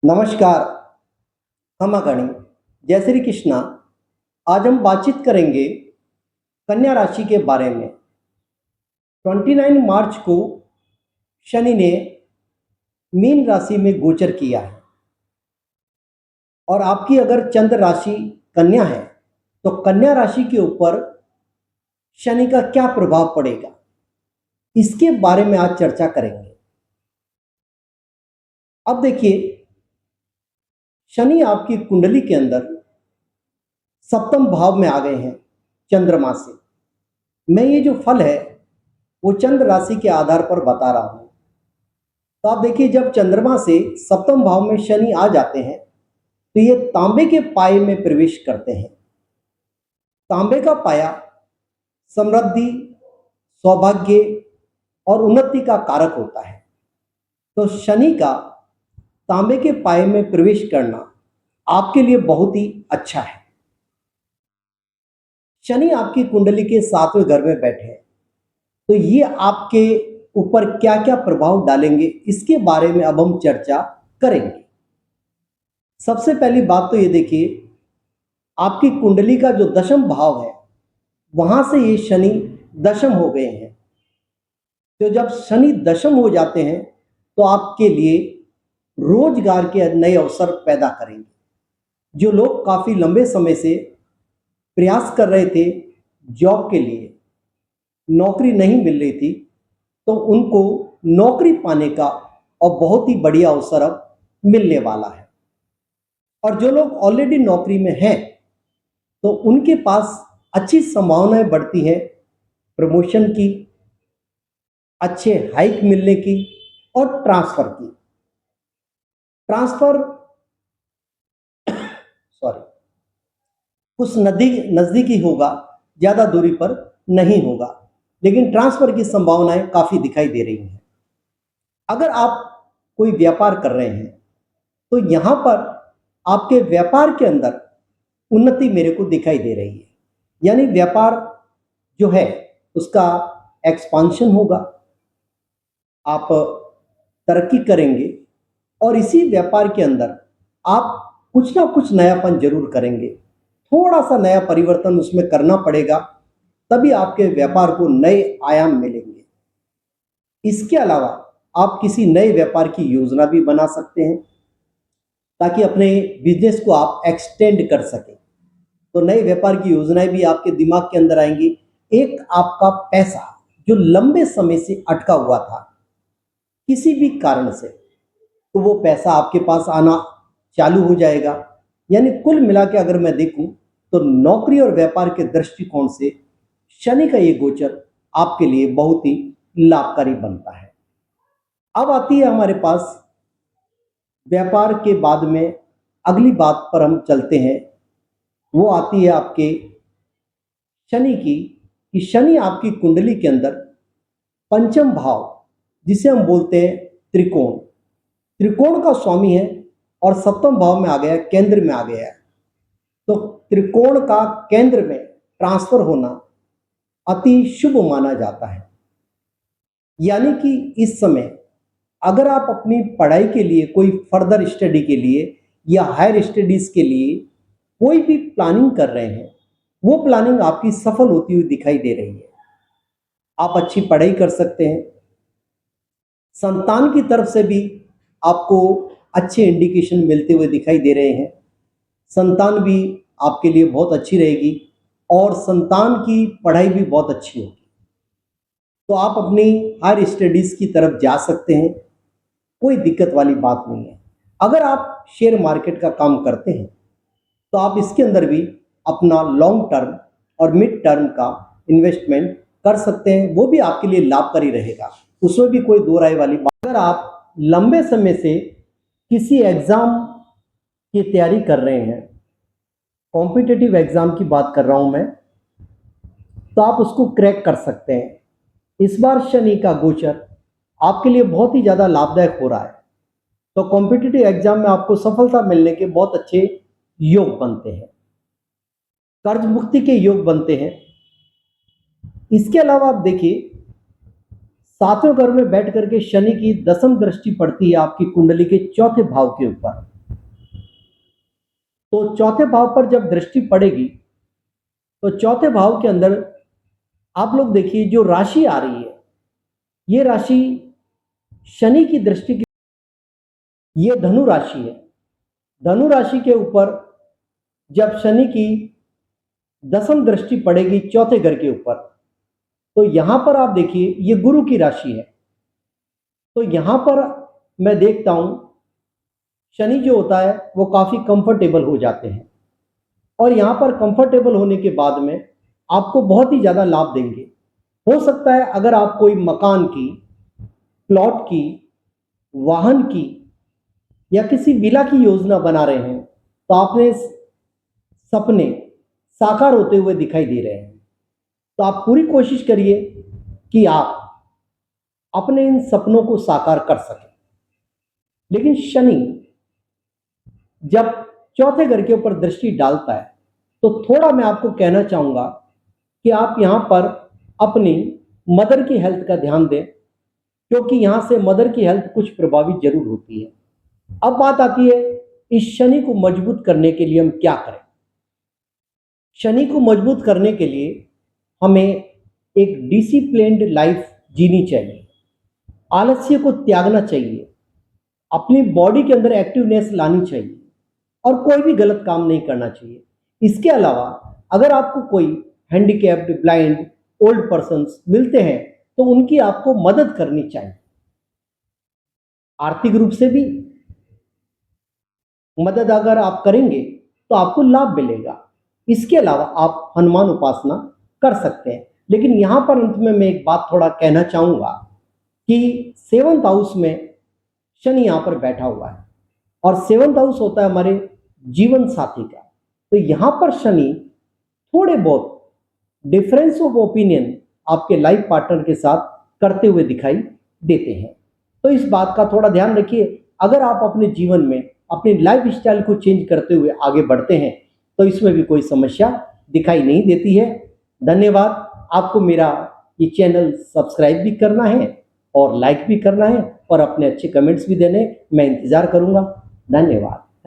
नमस्कार। हम अगणी जय श्री कृष्णा। आज हम बातचीत करेंगे कन्या राशि के बारे में। 29 मार्च को शनि ने मीन राशि में गोचर किया है और आपकी अगर चंद्र राशि कन्या है तो कन्या राशि के ऊपर शनि का क्या प्रभाव पड़ेगा, इसके बारे में आज चर्चा करेंगे। अब देखिए, शनि आपकी कुंडली के अंदर सप्तम भाव में आ गए हैं चंद्रमा से। मैं ये जो फल है वो चंद्र राशि के आधार पर बता रहा हूं। तो आप देखिए, जब चंद्रमा से सप्तम भाव में शनि आ जाते हैं तो ये तांबे के पाए में प्रवेश करते हैं। तांबे का पाया समृद्धि, सौभाग्य और उन्नति का कारक होता है। तो शनि का तांबे के पाए में प्रवेश करना आपके लिए बहुत ही अच्छा है। शनि आपकी कुंडली के 7वें घर में बैठे हैं, तो ये आपके ऊपर क्या क्या प्रभाव डालेंगे, इसके बारे में अब हम चर्चा करेंगे। सबसे पहली बात तो ये देखिए, आपकी कुंडली का जो दशम भाव है वहां से ये शनि दशम हो गए हैं। तो जब शनि दशम हो जाते हैं तो आपके लिए रोजगार के नए अवसर पैदा करेंगे। जो लोग काफी लंबे समय से प्रयास कर रहे थे जॉब के लिए, नौकरी नहीं मिल रही थी, तो उनको नौकरी पाने का और बहुत ही बढ़िया अवसर अब मिलने वाला है। और जो लोग ऑलरेडी नौकरी में हैं तो उनके पास अच्छी संभावनाएं बढ़ती हैं प्रमोशन की, अच्छे हाइक मिलने की और ट्रांसफर की। ट्रांसफर सॉरी कुछ नजदीकी होगा, ज्यादा दूरी पर नहीं होगा, लेकिन ट्रांसफर की संभावनाएं काफी दिखाई दे रही हैं। अगर आप कोई व्यापार कर रहे हैं तो यहां पर आपके व्यापार के अंदर उन्नति मेरे को दिखाई दे रही है। यानी व्यापार जो है उसका एक्सपांशन होगा, आप तरक्की करेंगे और इसी व्यापार के अंदर आप कुछ ना कुछ नयापन जरूर करेंगे। थोड़ा सा नया परिवर्तन उसमें करना पड़ेगा, तभी आपके व्यापार को नए आयाम मिलेंगे। इसके अलावा आप किसी नए व्यापार की योजना भी बना सकते हैं ताकि अपने बिजनेस को आप एक्सटेंड कर सकें। तो नए व्यापार की योजनाएं भी आपके दिमाग के अंदर आएंगी। एक आपका पैसा जो लंबे समय से अटका हुआ था किसी भी कारण से, तो वो पैसा आपके पास आना चालू हो जाएगा। यानी कुल मिला के अगर मैं देखूं तो नौकरी और व्यापार के दृष्टिकोण से शनि का ये गोचर आपके लिए बहुत ही लाभकारी बनता है। अब आती है हमारे पास व्यापार के बाद में अगली बात पर हम चलते हैं, वो आती है आपके शनि की, कि शनि आपकी कुंडली के अंदर पंचम भाव, जिसे हम बोलते हैं त्रिकोण, त्रिकोण का स्वामी है और सप्तम भाव में आ गया, केंद्र में आ गया है। तो त्रिकोण का केंद्र में ट्रांसफर होना अति शुभ माना जाता है। यानी कि इस समय अगर आप अपनी पढ़ाई के लिए, कोई फर्दर स्टडी के लिए या हायर स्टडीज के लिए कोई भी प्लानिंग कर रहे हैं, वो प्लानिंग आपकी सफल होती हुई दिखाई दे रही है। आप अच्छी पढ़ाई कर सकते हैं। संतान की तरफ से भी आपको अच्छे इंडिकेशन मिलते हुए दिखाई दे रहे हैं। संतान भी आपके लिए बहुत अच्छी रहेगी और संतान की पढ़ाई भी बहुत अच्छी होगी। तो आप अपनी हायर स्टडीज की तरफ जा सकते हैं, कोई दिक्कत वाली बात नहीं है। अगर आप शेयर मार्केट का काम करते हैं तो आप इसके अंदर भी अपना लॉन्ग टर्म और मिड टर्म का इन्वेस्टमेंट कर सकते हैं, वो भी आपके लिए लाभकारी रहेगा, उसमें भी कोई दो राय वाली बात। अगर आप लंबे समय से किसी एग्जाम की तैयारी कर रहे हैं, कॉम्पिटिटिव एग्जाम की बात कर रहा हूं मैं, तो आप उसको क्रैक कर सकते हैं। इस बार शनि का गोचर आपके लिए बहुत ही ज्यादा लाभदायक हो रहा है, तो कॉम्पिटिटिव एग्जाम में आपको सफलता मिलने के बहुत अच्छे योग बनते हैं, कर्ज मुक्ति के योग बनते हैं। इसके अलावा आप देखिए, 7वें घर में बैठ करके शनि की दसम दृष्टि पड़ती है आपकी कुंडली के चौथे भाव के ऊपर। तो चौथे भाव पर जब दृष्टि पड़ेगी तो चौथे भाव के अंदर आप लोग देखिए जो राशि आ रही है, ये राशि शनि की दृष्टि की, ये धनु राशि है। धनु राशि के ऊपर जब शनि की दसम दृष्टि पड़ेगी चौथे घर के ऊपर, तो यहां पर आप देखिए ये गुरु की राशि है। तो यहां पर मैं देखता हूं शनि जो होता है वो काफी कंफर्टेबल हो जाते हैं, और यहां पर कंफर्टेबल होने के बाद में आपको बहुत ही ज्यादा लाभ देंगे। हो सकता है अगर आप कोई मकान की, प्लॉट की, वाहन की या किसी विला की योजना बना रहे हैं, तो आपने सपने साकार होते हुए दिखाई दे रहे हैं, तो आप पूरी कोशिश करिए कि आप अपने इन सपनों को साकार कर सकें। लेकिन शनि जब चौथे घर के ऊपर दृष्टि डालता है तो थोड़ा मैं आपको कहना चाहूंगा कि आप यहां पर अपनी मदर की हेल्थ का ध्यान दें, क्योंकि यहां से मदर की हेल्थ कुछ प्रभावित जरूर होती है। अब बात आती है इस शनि को मजबूत करने के लिए हम क्या करें। शनि को मजबूत करने के लिए हमें एक डिसिप्लिन्ड लाइफ जीनी चाहिए, आलस्य को त्यागना चाहिए, अपनी बॉडी के अंदर एक्टिवनेस लानी चाहिए और कोई भी गलत काम नहीं करना चाहिए। इसके अलावा अगर आपको कोई हैंडीकैप्ड, ब्लाइंड, ओल्ड पर्सन्स मिलते हैं तो उनकी आपको मदद करनी चाहिए। आर्थिक रूप से भी मदद अगर आप करेंगे तो आपको लाभ मिलेगा। इसके अलावा आप हनुमान उपासना कर सकते हैं। लेकिन यहां पर अंत में मैं एक बात थोड़ा कहना चाहूंगा कि 7th हाउस में शनि यहां पर बैठा हुआ है और 7th हाउस होता है हमारे जीवन साथी का। तो यहां पर शनि थोड़े बहुत डिफरेंस ऑफ ओपिनियन आपके लाइफ पार्टनर के साथ करते हुए दिखाई देते हैं। तो इस बात का थोड़ा ध्यान रखिए। अगर आप अपने जीवन में अपनी लाइफ स्टाइल को चेंज करते हुए आगे बढ़ते हैं तो इसमें भी कोई समस्या दिखाई नहीं देती है। धन्यवाद। आपको मेरा ये चैनल सब्सक्राइब भी करना है और लाइक भी करना है और अपने अच्छे कमेंट्स भी देने, मैं इंतजार करूंगा। धन्यवाद।